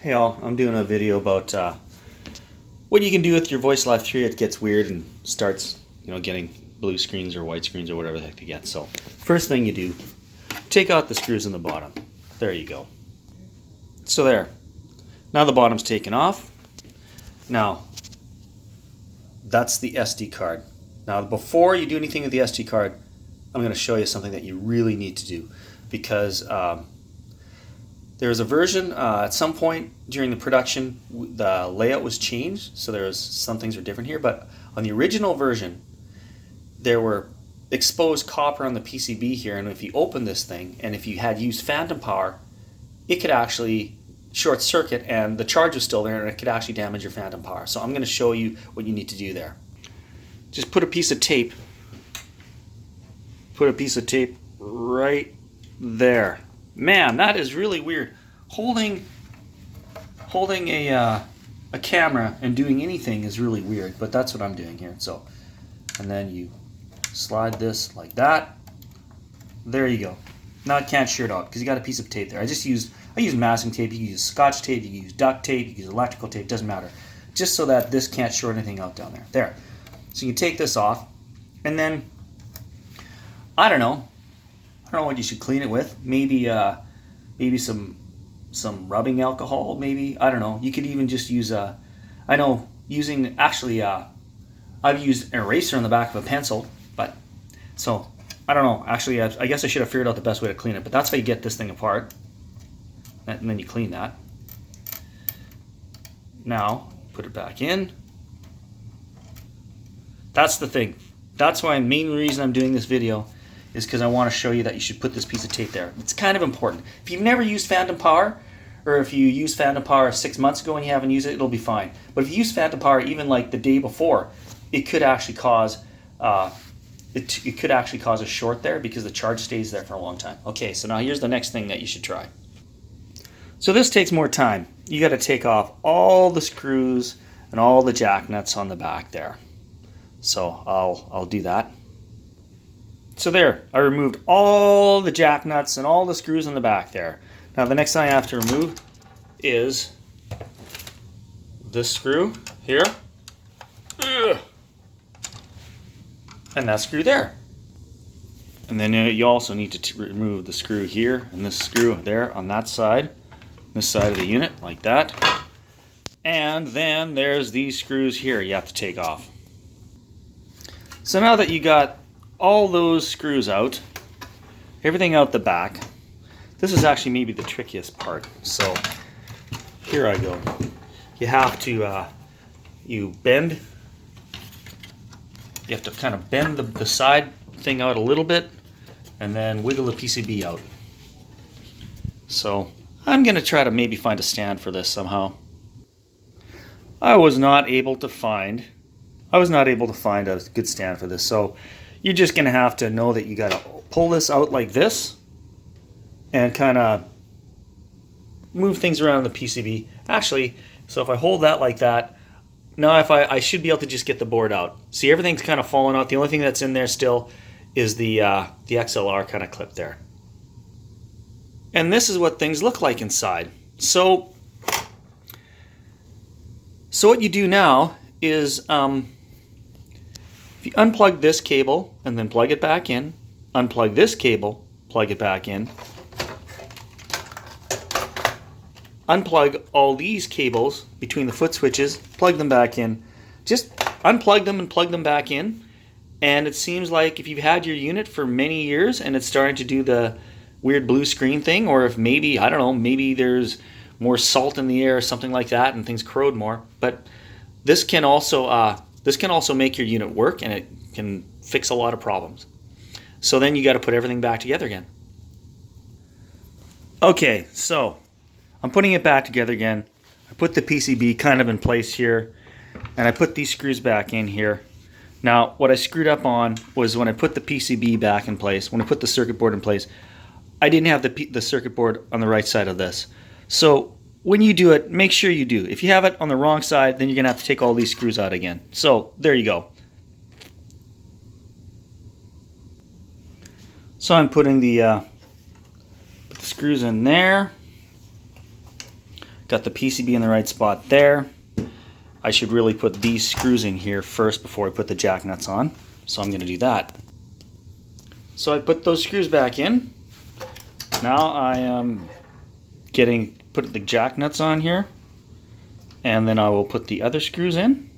Hey all, I'm doing a video about what you can do with your Voicelive 3. It gets weird and starts, getting blue screens or white screens or whatever the heck they get. So, first thing you do, take out the screws in the bottom. There you go. So there. Now the bottom's taken off. Now, that's the SD card. Now, before you do anything with the SD card, I'm going to show you something that you really need to do because there was a version at some point during the production, the layout was changed, so there was some things are different here. But on the original version, there were exposed copper on the PCB here, and if you open this thing, and if you had used phantom power, it could actually short circuit, and the charge was still there, and it could actually damage your phantom power. So I'm going to show you what you need to do there. Just put a piece of tape. Put a piece of tape right there. Man, that is really weird. Holding a camera and doing anything is really weird, but that's what I'm doing here. So, and then you slide this like that. There you go. Now it can't shear it out because you got a piece of tape there. I use masking tape. You can use Scotch tape. You can use duct tape. You can use electrical tape. Doesn't matter. Just so that this can't short anything out down there. There. So you can take this off, and then I don't know what you should clean it with. Maybe some rubbing alcohol. Maybe, I don't know. You could even just use I've used an eraser on the back of a pencil, but so I don't know. Actually, I guess I should have figured out the best way to clean it. But that's how you get this thing apart, and then you clean that. Now put it back in. That's the thing. That's why the main reason I'm doing this video is because I want to show you that you should put this piece of tape there. It's kind of important. If you've never used phantom power, or if you used phantom power 6 months ago and you haven't used it, it'll be fine. But if you use phantom power even like the day before, it could actually cause it could actually cause a short there because the charge stays there for a long time. Okay, so now here's the next thing that you should try. So this takes more time. You got to take off all the screws and all the jack nuts on the back there. So I'll do that. So there, I removed all the jack nuts and all the screws in the back there. Now the next thing I have to remove is this screw here. And that screw there. And then you also need to remove the screw here and this screw there on that side, this side of the unit, like that. And then there's these screws here you have to take off. So now that you got all those screws out, everything out the back, this is actually maybe the trickiest part. So here I go. You have to you have to kind of bend the side thing out a little bit and then wiggle the PCB out. So I'm going to try to maybe find a stand for this somehow. I was not able to find a good stand for this. So you're just going to have to know that you got to pull this out like this and kind of move things around the PCB. Actually, so if I hold that like that, now if I should be able to just get the board out. See, everything's kind of falling out. The only thing that's in there still is the XLR kind of clip there. And this is what things look like inside. So what you do now is if you unplug this cable and then plug it back in, unplug this cable, plug it back in, unplug all these cables between the foot switches, plug them back in, just unplug them and plug them back in, and it seems like if you've had your unit for many years and it's starting to do the weird blue screen thing, or if maybe, I don't know, maybe there's more salt in the air or something like that and things corrode more, but this can also make your unit work, and it can fix a lot of problems. So then you got to put everything back together again. Okay, so I'm putting it back together again. I put the PCB kind of in place here, and I put these screws back in here. Now, what I screwed up on was when I put the PCB back in place, when I put the circuit board in place, I didn't have the circuit board on the right side of this. So when you do it, make sure you do. If you have it on the wrong side, then you're going to have to take all these screws out again. So there you go. So I'm putting the screws in there. Got the PCB in the right spot there. I should really put these screws in here first before I put the jack nuts on. So I'm going to do that. So I put those screws back in. Now I am put the jack nuts on here. And then I will put the other screws in.